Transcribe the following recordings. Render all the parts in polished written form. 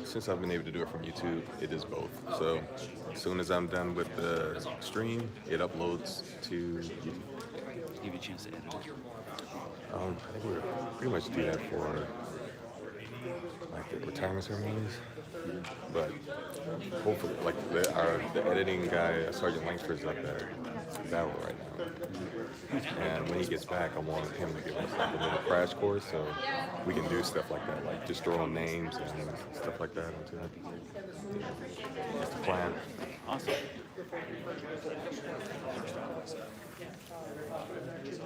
Since I've been able to do it from YouTube, it is both. So as soon as I'm done with the stream, it uploads to YouTube. Give you a chance to edit it. I think we pretty much do that for like the retirement ceremonies, but hopefully, like the editing guy, Sergeant Langford's up there battle right now, and when he gets back, I want him to give us like a little crash course so we can do stuff like that, like just throwing names and stuff like that into it. That's the plan. Awesome. This is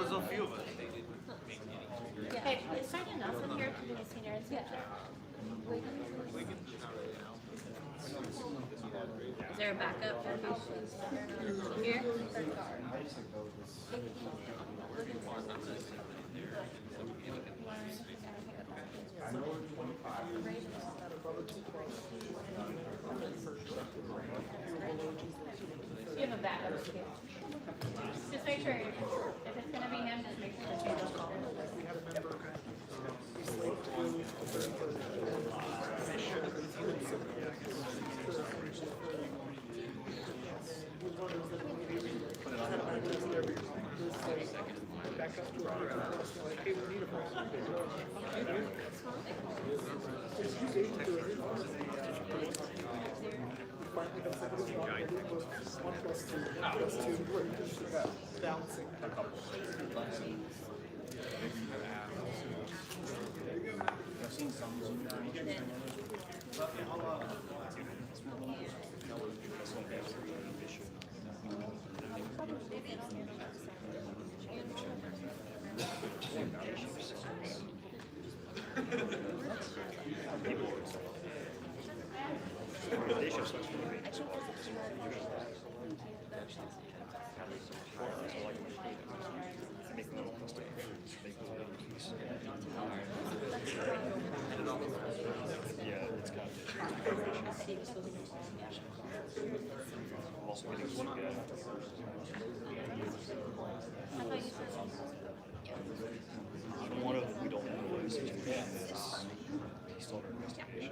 There's a few of us. Hey, is Sergeant Nelson here to be a senior inspector? Is there a backup here? You have a backup here. Just make sure, if it's gonna be him, just make sure that you don't call him. One of them we don't know what the situation is. He's still under investigation.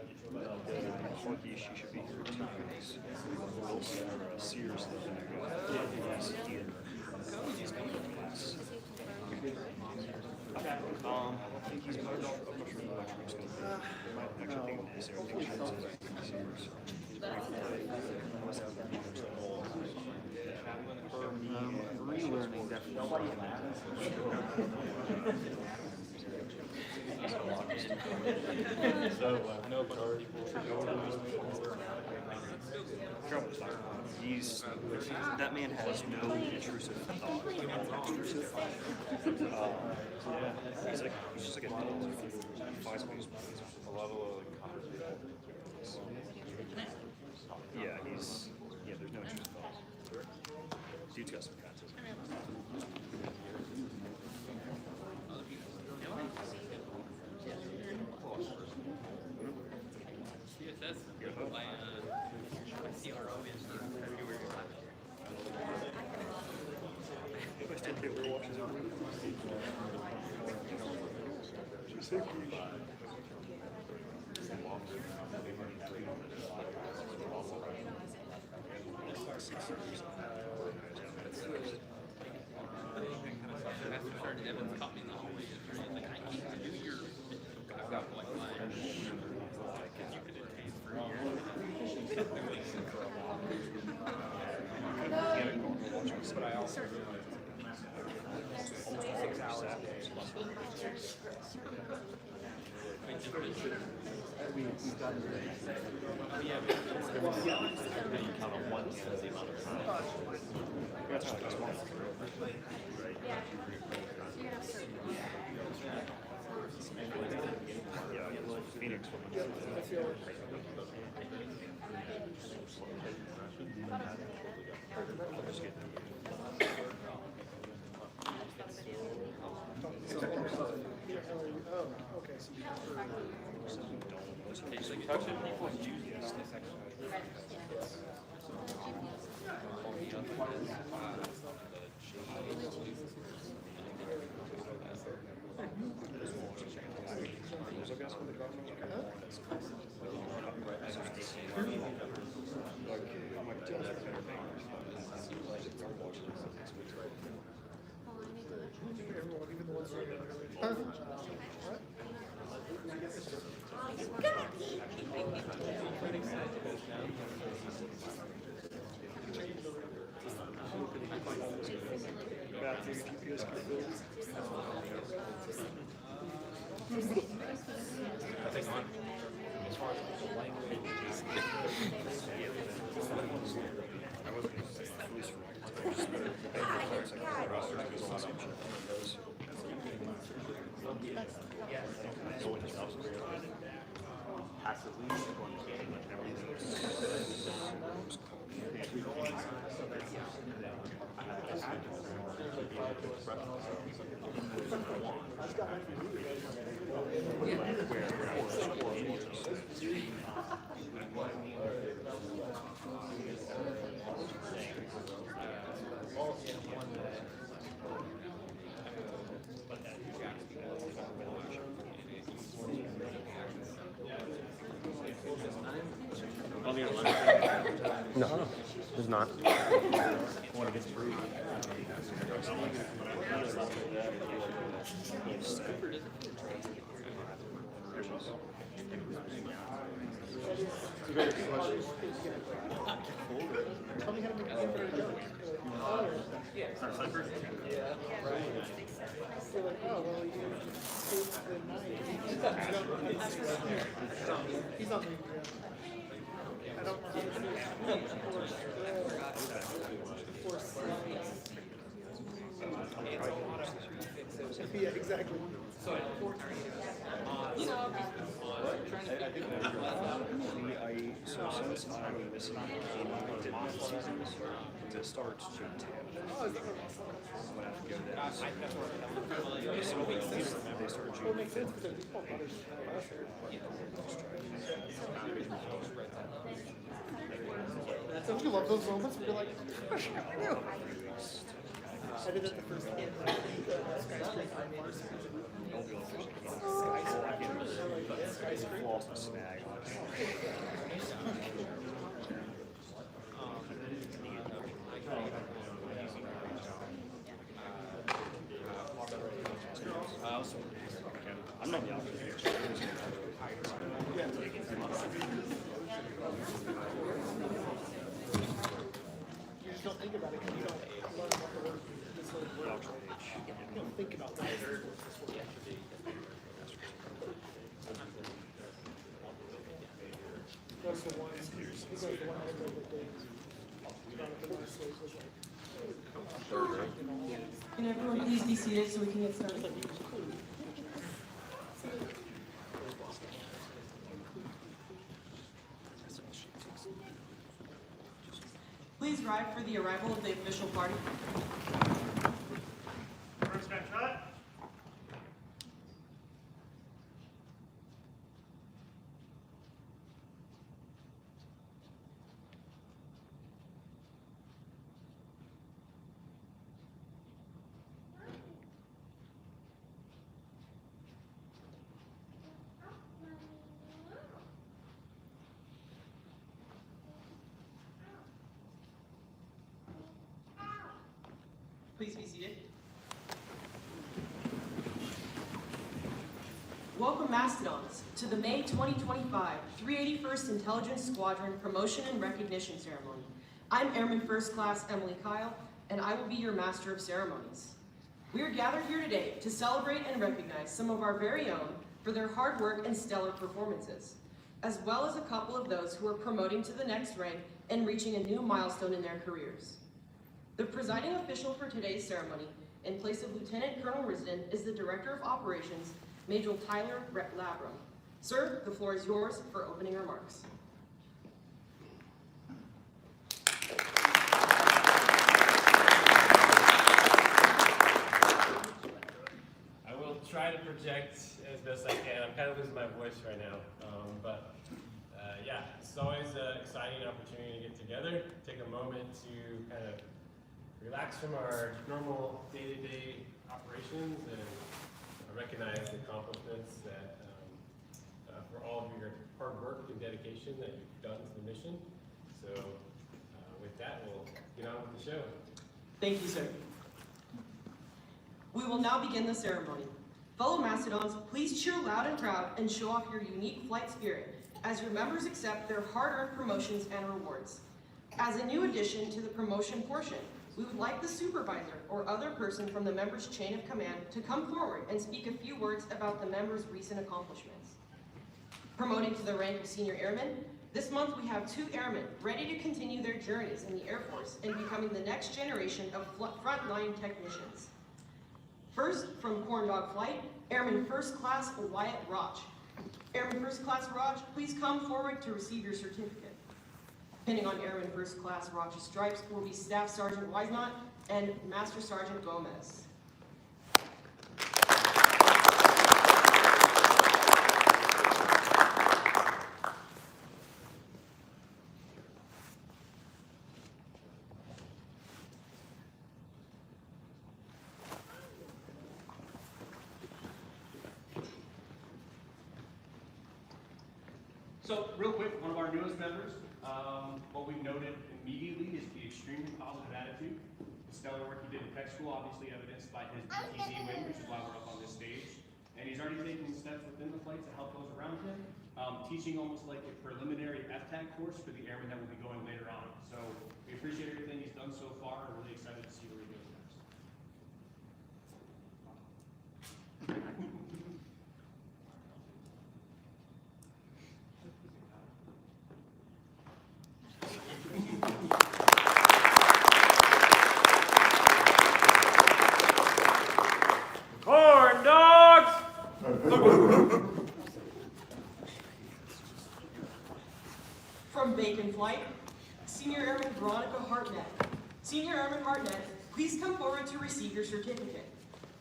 Lucky she should be here 2 weeks. Wilson or Sears living there. He's here. He's coming to class. I don't think he's much. I'm not sure what he's going to do. They might actually think this everything shows in Sears. Relearning definitely. No priority He's that man has no intrusive thought. He's just like a a level of there's no intrusive thoughts. Dude's got some content. We've got Yeah. I feel oh, okay. So everyone, even the ones that are what? Back to your GPS capabilities. No, there's not. Tell me how to make a better joke. They're like, oh, well, you take the knife. He's not making it. I don't know how to say yeah, exactly. So since I'm missing the seasons to start to 10, I'm gonna have to go there. So they start Well, it June makes sense 5th. because they're people butters. Don't you love those moments where you're like, oh, shit, I knew. I did that the first time. Skyscraper. Lost a snag. I'm not the opposite. You just don't think about it because you don't learn what the word this word works. You don't think about what the word this word Goes the one, he goes the one that goes the days. Jonathan Wesley was like, Can everyone please be seated so we can get started? Please rise for the arrival of the official party. First got cut. Please be seated. Welcome, Mastodons, to the May 2025 381st Intelligence Squadron Promotion and Recognition Ceremony. I'm Airman First Class Emily Kyle, and I will be your Master of Ceremonies. We are gathered here today to celebrate and recognize some of our very own for their hard work and stellar performances, as well as a couple of those who are promoting to the next rank and reaching a new milestone in their careers. The presiding official for today's ceremony, in place of Lieutenant Colonel Risden, is the Director of Operations, Major Tyler Labram. Sir, the floor is yours for opening remarks. I will try to project as best I can. I'm kind of losing my voice right now. Yeah, it's always an exciting opportunity to get together, take a moment to kind of relax from our normal day-to-day operations and recognize the accomplishments that for all of your hard work and dedication that you've done to the mission. So with that, we'll get on with the show. Thank you, sir. We will now begin the ceremony. Fellow Mastodons, please cheer loud and proud and show off your unique flight spirit as your members accept their hard-earned promotions and rewards. As a new addition to the promotion portion, we would like the supervisor or other person from the member's chain of command to come forward and speak a few words about the member's recent accomplishments. Promoting to the rank of senior airman, this month we have 2 airmen ready to continue their journeys in the Air Force and becoming the next generation of frontline technicians. First, from Corn Dog Flight, Airman First Class Wyatt Roch. Airman First Class Roch, please come forward to receive your certificate. Pinning on Airman First Class Roch's stripes will be Staff Sergeant Weisnot and Master Sergeant Gomez. So, real quick, one of our newest members, what we've noted immediately is the extremely positive attitude, the stellar work he did in tech school, obviously evidenced by his BTZ win, which is why we're up on this stage. And he's already taken steps within the flight to help those around him, teaching almost like a preliminary FTAC course for the airmen that will be going later on. So, we appreciate everything he's done so far, and really excited to see where he goes next. Corn dogs! From Bacon Flight, Senior Airman Veronica Hartnett. Senior Airman Hartnett, please come forward to receive your certificate.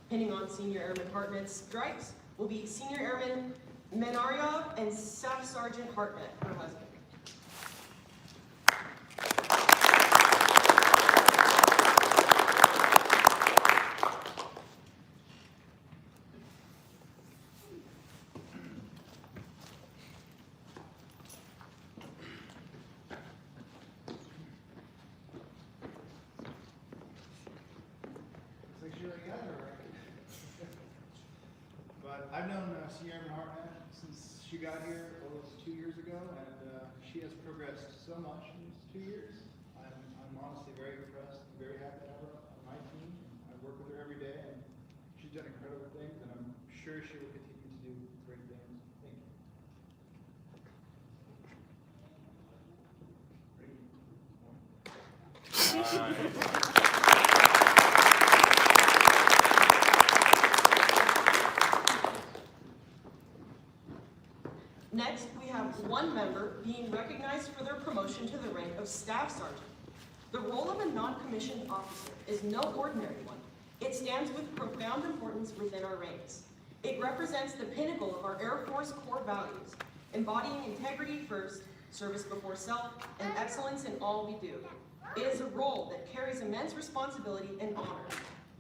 Pinning on Senior Airman Hartnett's stripes will be Senior Airman Menaria and Staff Sergeant Hartnett, her husband. But I've known Senior Airman Hartnett since she got here almost 2 years ago, and she has progressed so much in these 2 years. I'm honestly very impressed and very happy to have her on my team. I work with her every day, and she's done incredible things, and I'm sure she will continue to do great things. Thank you. Next, we have one member being recognized for their promotion to the rank of Staff Sergeant. The role of a non-commissioned officer is no ordinary one. It stands with profound importance within our ranks. It represents the pinnacle of our Air Force core values, embodying integrity first, service before self, and excellence in all we do. It is a role that carries immense responsibility and honor.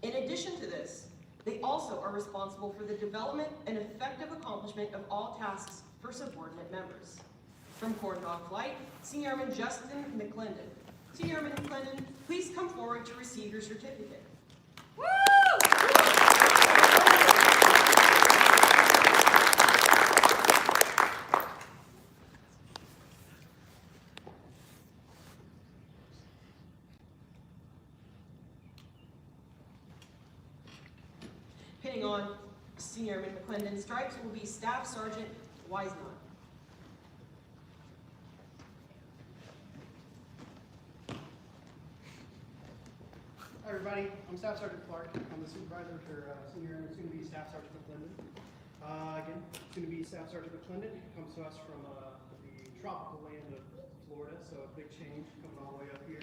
In addition to this, they also are responsible for the development and effective accomplishment of all tasks for subordinate members. From Corn Dog Flight, Senior Airman Justin McClendon. Senior Airman McClendon, please come forward to receive your certificate. Woo! Pinning on Senior Airman McClendon's stripes will be Staff Sergeant Weisnot. Hi everybody, I'm Staff Sergeant Clark. I'm the supervisor for Senior Airman, soon to be Staff Sergeant McClendon. Again, it's going to be Staff Sergeant McClendon. He comes to us from the tropical land of Florida, so a big change coming all the way up here.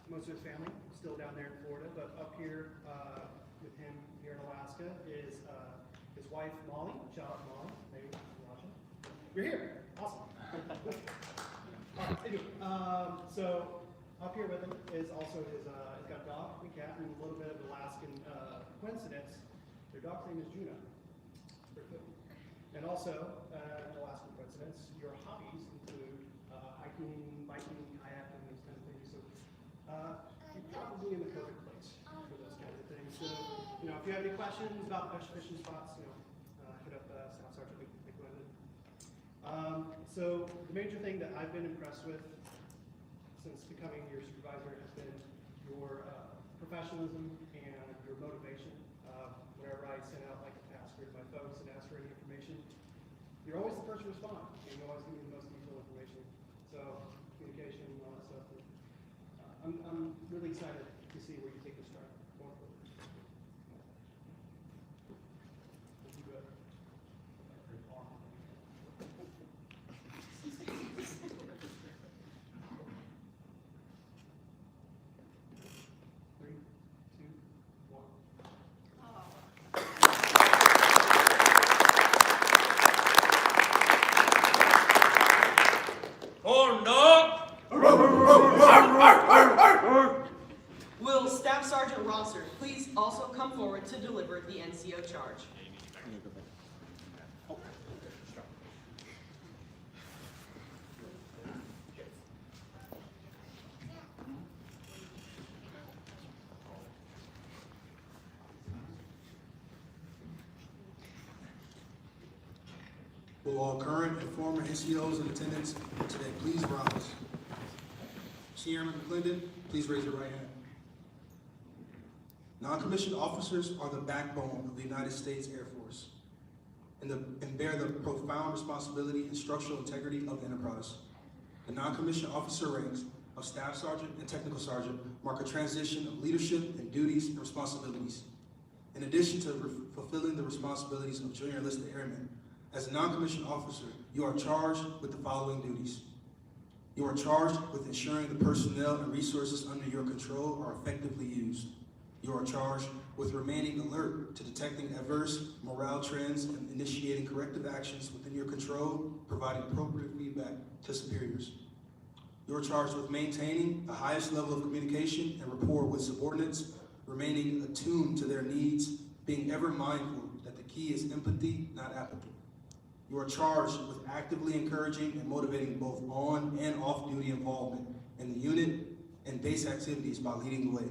Most of his family still down there in Florida, but up here with him here in Alaska is his wife Molly. Shout out to Molly. Maybe you're watching. You're here. Awesome. Anyway, so up here with him is also his he's got a dog and a cat, and a little bit of Alaskan coincidence. Their dog's name is Juno. Pretty cool. And also, Alaskan coincidence, your hobbies include hiking, biking, kayaking, those kind of things. So you're probably in the perfect place for those kinds of things. So, you know, if you have any questions about best fishing spots, you know, hit up Staff Sergeant McClendon. So the major thing that I've been impressed with since becoming your supervisor has been your professionalism and your motivation. Whenever I send out like a task to my folks and ask for any information, you're always the first to respond. You always give me the most detailed information. So communication and all that stuff. I'm really excited to see where you take this track going forward. We'll do better. Three, two, one. Oh no! Will Staff Sergeant Rosser please also come forward to deliver the NCO charge? Will all current and former NCOs in attendance today please rise? Chairman McClendon, please raise your right hand. Non-commissioned officers are the backbone of the United States Air Force and bear the profound responsibility and structural integrity of the enterprise. The non-commissioned officer ranks of Staff Sergeant and Technical Sergeant mark a transition of leadership and duties and responsibilities. In addition to fulfilling the responsibilities of junior enlisted airmen, as a non-commissioned officer, you are charged with the following duties. You are charged with ensuring the personnel and resources under your control are effectively used. You are charged with remaining alert to detecting adverse morale trends and initiating corrective actions within your control, providing appropriate feedback to superiors. You are charged with maintaining the highest level of communication and rapport with subordinates, remaining attuned to their needs, being ever mindful that the key is empathy, not apathy. You are charged with actively encouraging and motivating both on and off-duty involvement in the unit and base activities by leading the way.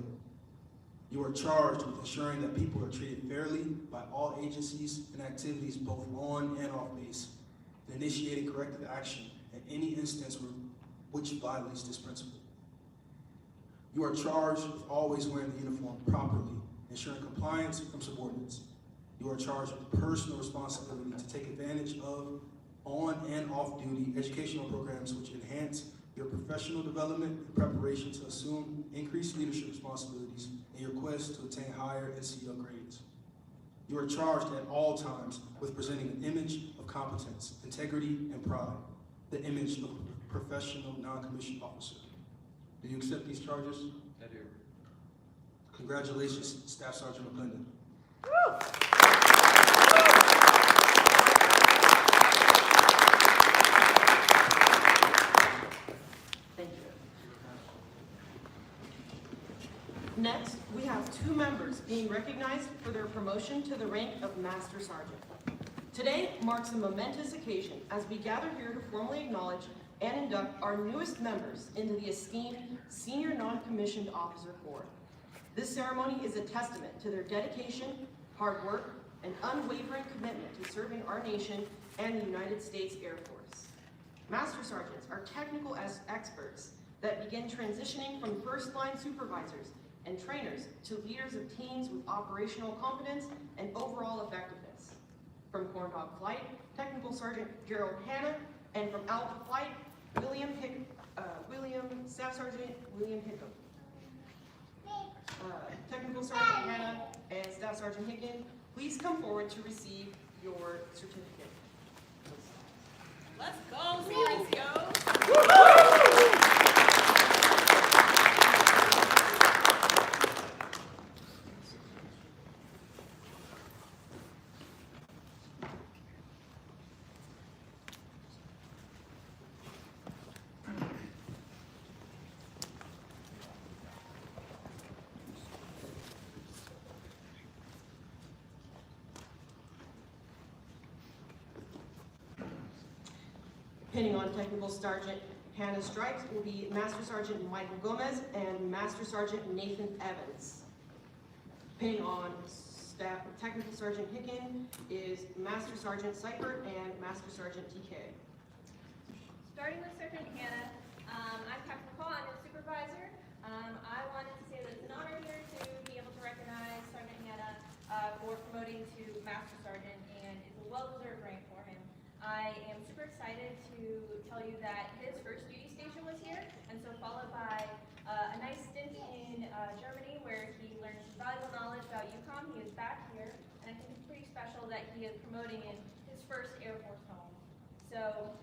You are charged with ensuring that people are treated fairly by all agencies and activities both on and off base, and initiating corrective action in any instance which violates this principle. You are charged with always wearing the uniform properly, ensuring compliance from subordinates. You are charged with personal responsibility to take advantage of on and off-duty educational programs which enhance your professional development and preparation to assume increased leadership responsibilities in your quest to attain higher NCO grades. You are charged at all times with presenting an image of competence, integrity, and pride, the image of a professional non-commissioned officer. Do you accept these charges? I do. Congratulations, Staff Sergeant McClendon. Thank you. Next, we have two members being recognized for their promotion to the rank of Master Sergeant. Today marks a momentous occasion as we gather here to formally acknowledge and induct our newest members into the esteemed Senior Non-Commissioned Officer Corps. This ceremony is a testament to their dedication, hard work, and unwavering commitment to serving our nation and the United States Air Force. Master Sergeants are technical experts that begin transitioning from first-line supervisors and trainers to leaders of teams with operational competence and overall effectiveness. From Corn Dog Flight, Technical Sergeant Gerald Hanna, and from Alpha Flight, Staff Sergeant William Hickham. Technical Sergeant Hanna and Staff Staff Sergeant Hicken, please come forward to receive your certificate. Let's go, CICO. Pinning on Technical Sergeant Hannah Stripes will be Master Sergeant Michael Gomez and Master Sergeant Nathan Evans. Pinning on Technical Sergeant Hicken is Master Sergeant Seifert and Master Sergeant TK. Starting with Sergeant Hannah, I'm technical, I'm a supervisor. I wanted to say that it's an honor here to be able to recognize Sergeant Hannah for promoting to Master Sergeant, and it's a well-deserved rank for him. I am super excited to tell you that his first duty station was here, and so followed by a nice stint in Germany where he learned some valuable knowledge about UCOM. He is back here, and I think it's pretty special that he is promoting in his first Air Force home. So,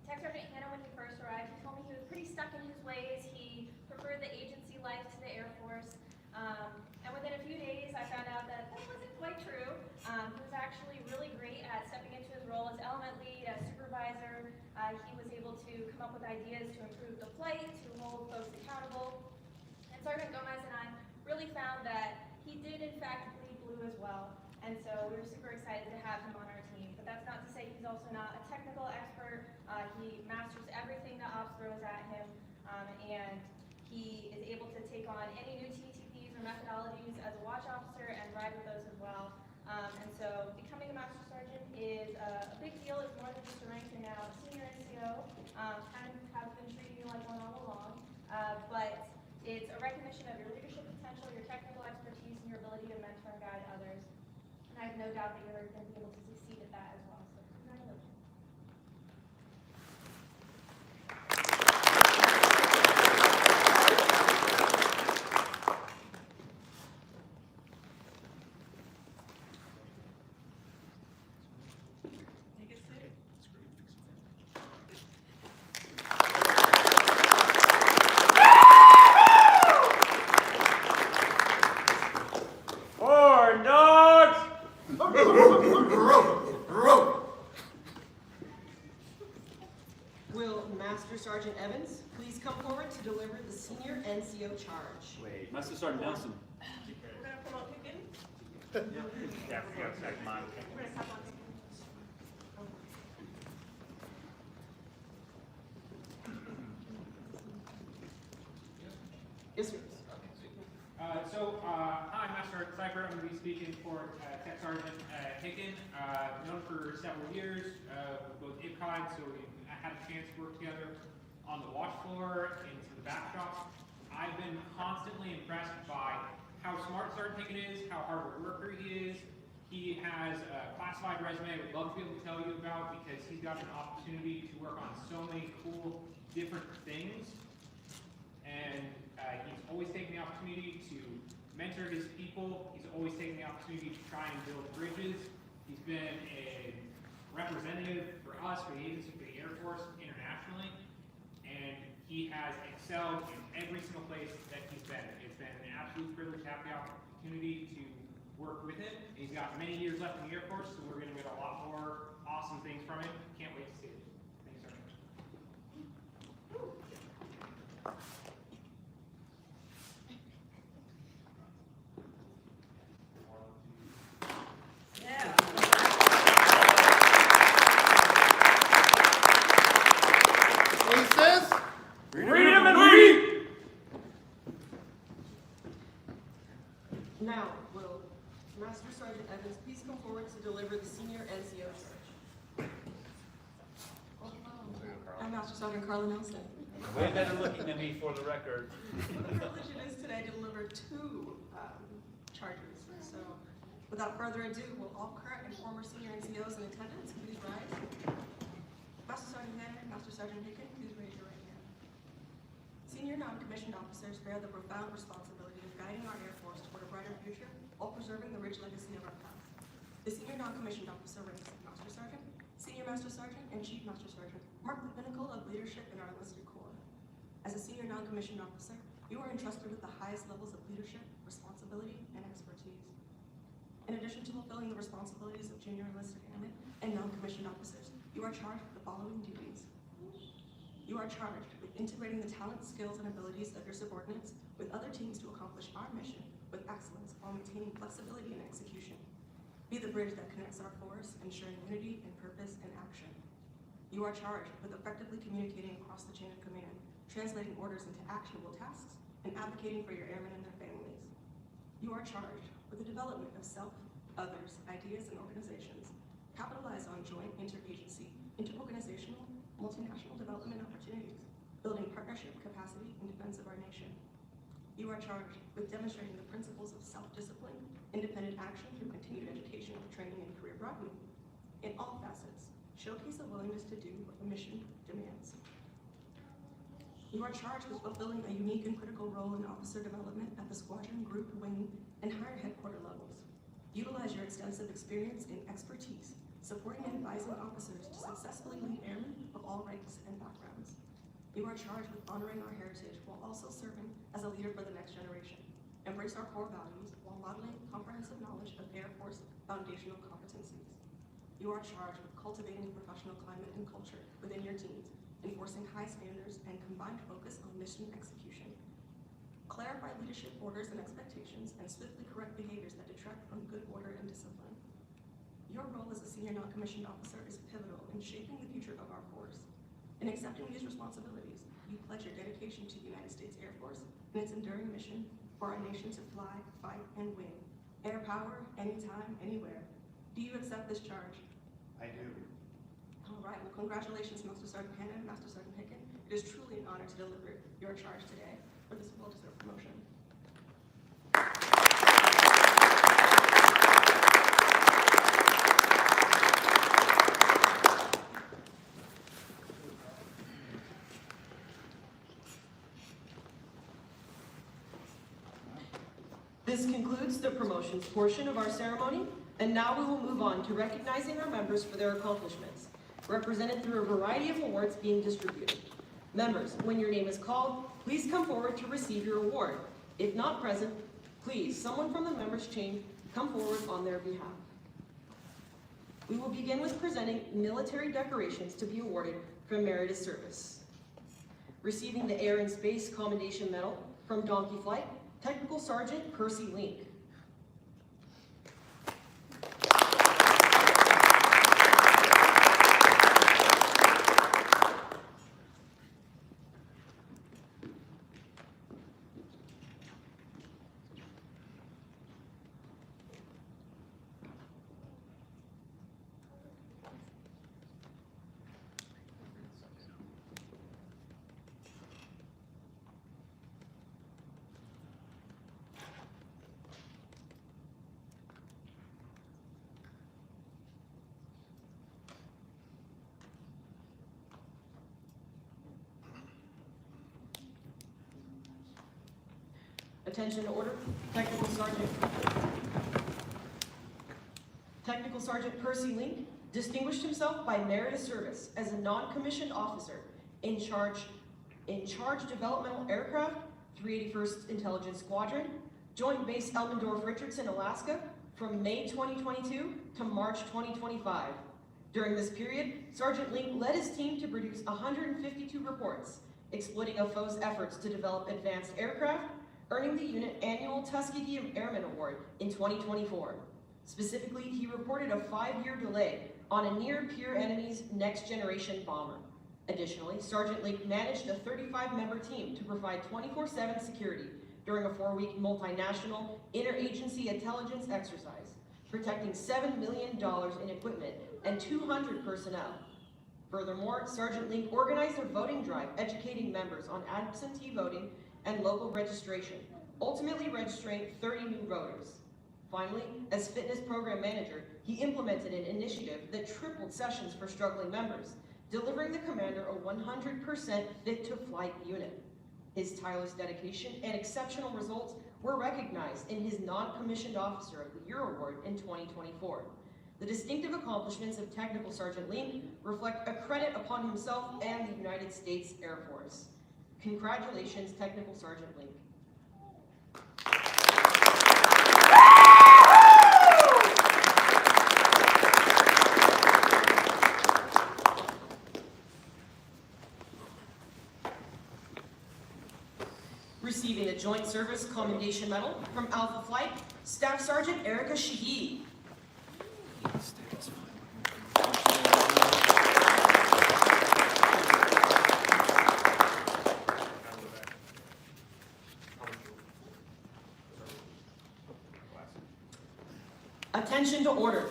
Tech Sergeant Hannah, when he first arrived, he told me he was pretty stuck in his ways. He preferred the agency life to the Air Force. And within a few days, I found out that that wasn't quite true. He was actually really great at stepping into his role as element lead, as supervisor. He was able to come up with ideas to improve the flight, to hold folks accountable. And Sergeant Gomez and I really found that he did, in fact, bleed blue as well. And so we were super excited to have him on our team. But that's not to say he's also not a technical expert. He masters everything that Ops throws at him. And he is able to take on any new TTPs or methodologies as a watch officer and ride with those as well. And so becoming a Master Sergeant is a big deal. It's more than just a rank. You're now a senior NCO. Kind of has been treating you like one all along. But it's a recognition of your leadership potential, your technical expertise, and your ability to mentor and guide others. And I have no doubt that you're going to be able to succeed at that as well. So congratulations. Four dogs! Will Master Sergeant Evans please come forward to deliver the senior NCO charge? Wait, Master Sergeant Nelson. We're going to promote Hicken. Yeah, we got a second mine. We're going to tap on Hicken. Yes, sir. Hi, Master Sergeant Seifert. I'm going to be speaking for Tech Sergeant Hicken. Known for several years with both IPCOD, so we had a chance to work together on the watch floor and to the back shop. I've been constantly impressed by how smart Sergeant Hicken is, how hard a worker he is. He has a classified resume I would love to be able to tell you about because he's got an opportunity to work on so many cool, different things. And he's always taken the opportunity to mentor his people. He's always taken the opportunity to try and build bridges. He's been a representative for us, for the agency, for the Air Force internationally. And he has excelled in every single place that he's been. It's been an absolute privilege to have the opportunity to work with him. And he's got many years left in the Air Force, so we're going to get a lot more awesome things from him. Can't wait to see it. Thanks very much. What he says? Freedom and we! Now, will Master Sergeant Evans please come forward to deliver the senior NCO charge? I'm Master Sergeant Carla Nelson. Way better looking than me for the record. What a privilege it is today to deliver two charges. So, without further ado, will all current and former senior NCOs in attendance please rise? Master Sergeant Hannah, Master Sergeant Hicken, please raise your right hand. Senior non-commissioned officers bear the profound responsibility of guiding our Air Force toward a brighter future while preserving the rich legacy of our past. The Senior Non-Commissioned Officer ranks of Master Sergeant, Senior Master Sergeant, and Chief Master Sergeant mark the pinnacle of leadership in our enlisted corps. As a Senior Non-Commissioned Officer, you are entrusted with the highest levels of leadership, responsibility, and expertise. In addition to fulfilling the responsibilities of junior enlisted airmen and non-commissioned officers, you are charged with the following duties. You are charged with integrating the talents, skills, and abilities of your subordinates with other teams to accomplish our mission with excellence while maintaining flexibility in execution. Be the bridge that connects our force, ensuring unity in purpose and action. You are charged with effectively communicating across the chain of command, translating orders into actionable tasks, and advocating for your airmen and their families. You are charged with the development of self, others, ideas, and organizations. Capitalize on joint interagency, interorganizational, multinational development opportunities, building partnership capacity in defense of our nation. You are charged with demonstrating the principles of self-discipline, independent action through continued educational training and career broadening. In all facets, showcase a willingness to do what the mission demands. You are charged with fulfilling a unique and critical role in officer development at the squadron, group, wing, and higher headquarter levels. Utilize your extensive experience and expertise, supporting and advising officers to successfully lead airmen of all ranks and backgrounds. You are charged with honoring our heritage while also serving as a leader for the next generation. Embrace our core values while modeling comprehensive knowledge of Air Force foundational competencies. You are charged with cultivating a professional climate and culture within your teams, enforcing high standards and combined focus on mission execution. Clarify leadership orders and expectations and swiftly correct behaviors that detract from good order and discipline. Your role as a senior non-commissioned officer is pivotal in shaping the future of our force. In accepting these responsibilities, you pledge your dedication to the United States Air Force and its enduring mission for our nation to fly, fight, and win. Air power, anytime, anywhere. Do you accept this charge? I do. All right, well, congratulations, Master Sergeant Hanna and Master Sergeant Hicken. It is truly an honor to deliver your charge today for this well-deserved promotion. This concludes the promotions portion of our ceremony, and now we will move on to recognizing our members for their accomplishments, represented through a variety of awards being distributed. Members, when your name is called, please come forward to receive your award. If not present, please, someone from the members' chain, come forward on their behalf. We will begin with presenting military decorations to be awarded for merited service. Receiving the Air and Space Commendation Medal from Donkey Flight, Technical Sergeant Percy Link. Attention to order. Technical Sergeant Percy Link distinguished himself by merit of service as a non-commissioned officer in charge developmental aircraft, 381st Intelligence Squadron, Joint Base Elmendorf-Richardson, Alaska, from May 2022 to March 2025. During this period, Sergeant Link led his team to produce 152 reports, exploiting a foe's efforts to develop advanced aircraft, earning the unit annual Tuskegee Airman Award in 2024. Specifically, he reported a 5-year delay on a near-peer enemy's next-generation bomber. Additionally, Sergeant Link managed a 35-member team to provide 24/7 security during a 4-week multinational interagency intelligence exercise, protecting $7 million in equipment and 200 personnel. Furthermore, Sergeant Link organized a voting drive educating members on absentee voting and local registration, ultimately registering 30 new voters. Finally, as fitness program manager, he implemented an initiative that tripled sessions for struggling members, delivering the commander a 100% fit-to-flight unit. His tireless dedication and exceptional results were recognized in his Non-Commissioned Officer of the Year Award in 2024. The distinctive accomplishments of Technical Sergeant Link reflect a credit upon himself and the United States Air Force. Congratulations, Technical Sergeant Link. Receiving a Joint Service Commendation Medal from Alpha Flight, Staff Sergeant Erica Shahid. Attention to order.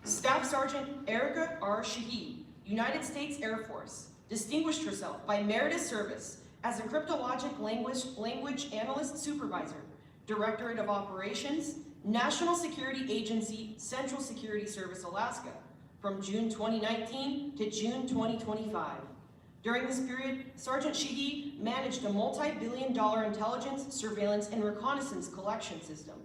Staff Sergeant Erica R. Shahid, United States Air Force, distinguished herself by merited service as a cryptologic language analyst supervisor, Directorate of Operations, National Security Agency, Central Security Service, Alaska, from June 2019 to June 2025. During this period, Sergeant Shahid managed a multi-billion-dollar intelligence, surveillance, and reconnaissance collection system,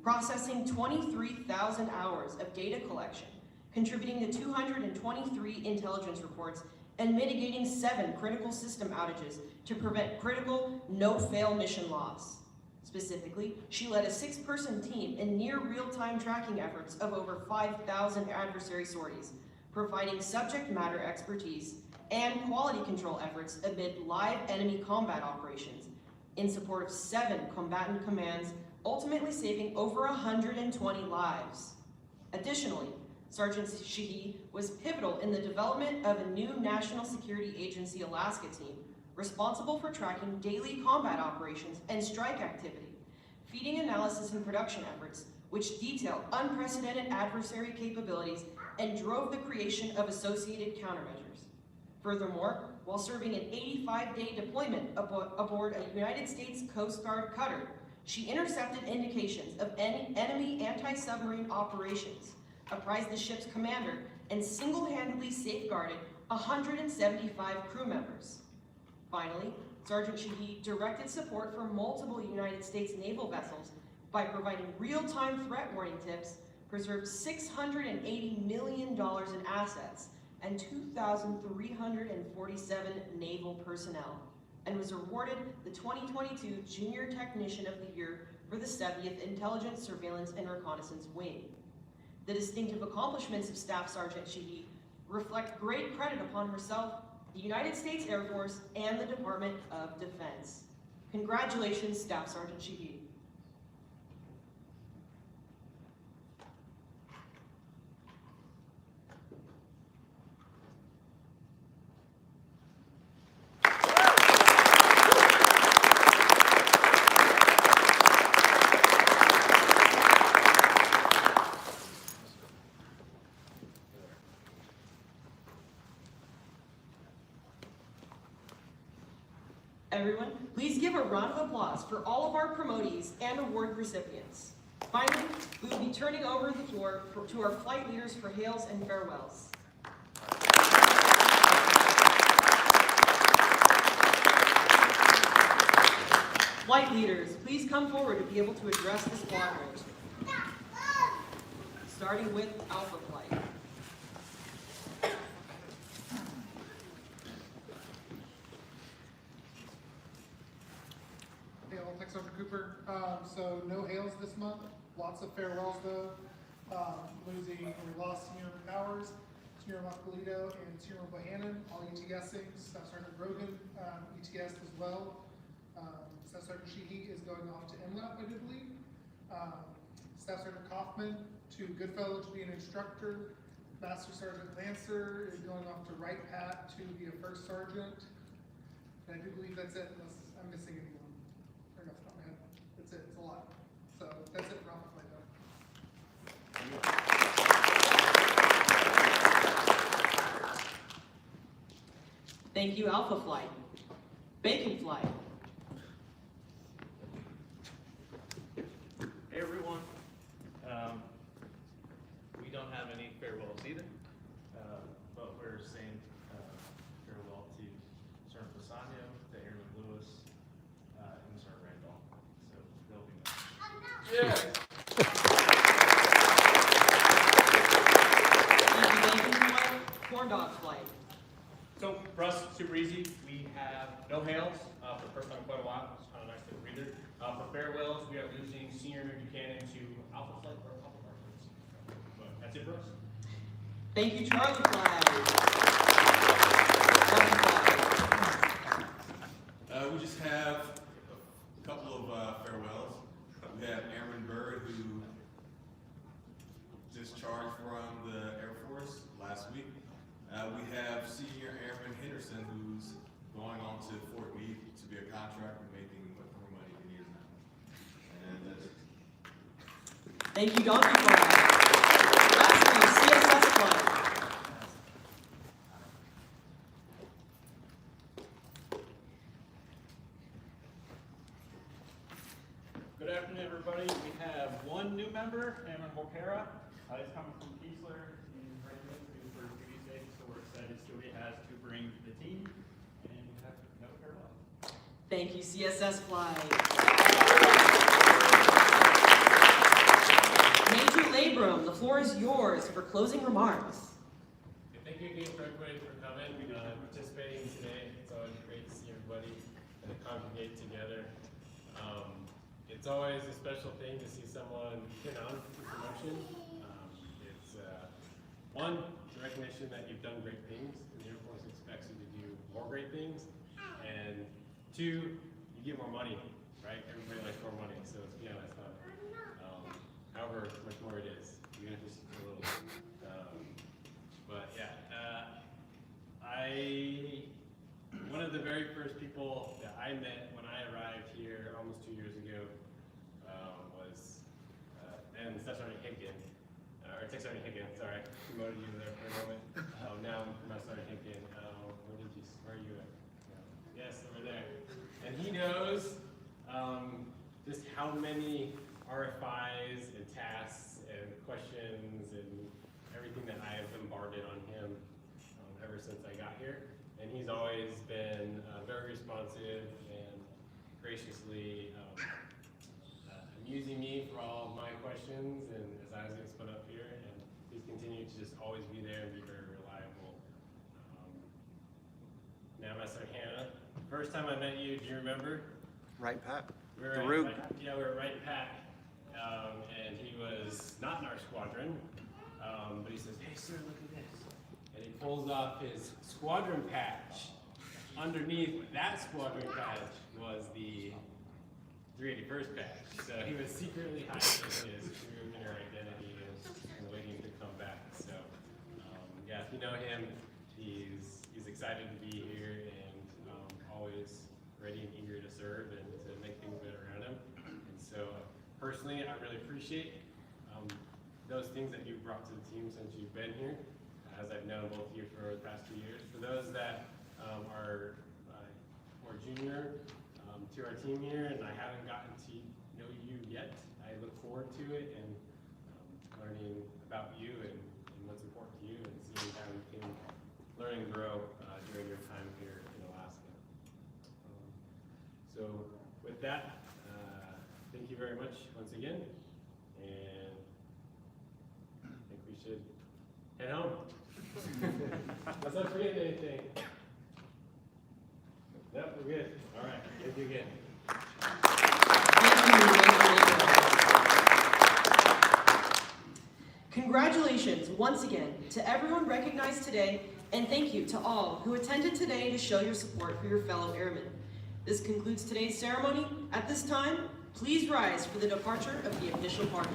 processing 23,000 hours of data collection, contributing to 223 intelligence reports, and mitigating 7 critical system outages to prevent critical, no-fail mission loss. Specifically, she led a 6-person team in near real-time tracking efforts of over 5,000 adversary sorties, providing subject matter expertise and quality control efforts amid live enemy combat operations in support of 7 combatant commands, ultimately saving over 120 lives. Additionally, Sergeant Shahid was pivotal in the development of a new National Security Agency Alaska team responsible for tracking daily combat operations and strike activity, feeding analysis and production efforts, which detailed unprecedented adversary capabilities and drove the creation of associated countermeasures. Furthermore, while serving an 85-day deployment aboard a United States Coast Guard cutter, she intercepted indications of enemy anti-submarine operations, apprised the ship's commander, and single-handedly safeguarded 175 crew members. Finally, Sergeant Shahid directed support for multiple United States naval vessels by providing real-time threat warning tips, preserved $680 million in assets, and 2,347 naval personnel, and was awarded the 2022 Junior Technician of the Year for the 70th Intelligence, Surveillance, and Reconnaissance Wing. The distinctive accomplishments of Staff Sergeant Shahid reflect great credit upon herself, the United States Air Force, and the Department of Defense. Congratulations, Staff Sergeant Shahid. Everyone, please give a round of applause for all of our promotees and award recipients. Finally, we will be turning over the floor to our flight leaders for hails and farewells. Flight leaders, please come forward to be able to address the squadron. Starting with Alpha Flight. Sergeant Cooper. So no hails this month. Lots of farewells though. We lost Senior Powers, Senior Moscolito, and Senior Bohannon, all ETSing. Staff Sergeant Brogan, ETS as well. Staff Sergeant Sheehy is going off to MLAP, I do believe. Staff Sergeant Kaufman to Goodfellow to be an instructor. Master Sergeant Lancer is going off to Wright Pat to be a first sergeant. And I do believe that's it, unless I'm missing anyone. That's it, it's a lot. So that's it for Alpha Flight though. Thank you, Alpha Flight. Bacon Flight. Hey everyone. We don't have any farewells either, but we're saying farewell to Sergeant Bassanio, to Airman Lewis, and Sergeant Randolph. So Yeah. Corn dog flight. So for us, super easy. We have no hails for the first time in quite a while. It's kind of nice little breather. For farewells, we are losing senior Aaron Buchanan to Alpha Flight or Alpha Partners. But that's it for us. Thank you, Charlie Flag. We just have a couple of farewells. We have Airman Bird, who discharged from the Air Force last week. We have Senior Airman Henderson, who's going on to Fort Meade to be a contractor, making much more money than he is now. And that's it. Thank you, Donkey Flag. Lastly, CSS Flag. Good afternoon, everybody. We have one new member, Cameron Volquera. He's coming from Keesler in Brandon, due for duty sake, so we're excited to see what he has to bring to the team, and we have no farewell. Thank you, CSS Flag. Major Labrum, the floor is yours for closing remarks. Thank you again for everybody for coming, participating today. It's always great to see everybody and to congregate together. It's always a special thing to see someone get on for promotion. It's one, the recognition that you've done great things, and the Air Force expects you to do more great things. And two, you get more money, right? Everybody likes more money, so it's that's not. However much more it is, even if it's a little. But yeah, one of the very first people that I met when I arrived here almost 2 years ago was then Staff Sergeant Higgin, or Tech Sergeant Higgin. Sorry, promoted you there for a moment. Now I'm Master Sergeant Higgin. Where are you at? Yes, over there. And he knows just how many RFIs and tasks and questions and everything that I have bombarded on him ever since I got here. And he's always been very responsive and graciously amusing me for all of my questions and as I was getting spun up here. And he's continued to just always be there and be very reliable. Now, Master Hannah, first time I met you, do you remember? Right, Pat? We were we were right in Pat. And he was not in our squadron, but he says, "Hey sir, look at this." And he pulls off his squadron patch. Underneath that squadron patch was the 381st patch. So he was secretly hiding his true inner identity and waiting to come back. So yeah, if you know him, he's excited to be here and always ready and eager to serve and to make things better around him. And so personally, I really appreciate those things that you've brought to the team since you've been here, as I've known both of you for the past 2 years. For those that are more junior to our team here, and I haven't gotten to know you yet, I look forward to it and learning about you and what's important to you and seeing how you can learn and grow during your time here in Alaska. So with that, thank you very much once again, and I think we should head home. Let's not forget anything. Yep, we're good. All right, thank you again. Congratulations once again to everyone recognized today, and thank you to all who attended today to show your support for your fellow airmen. This concludes today's ceremony. At this time, please rise for the departure of the official party.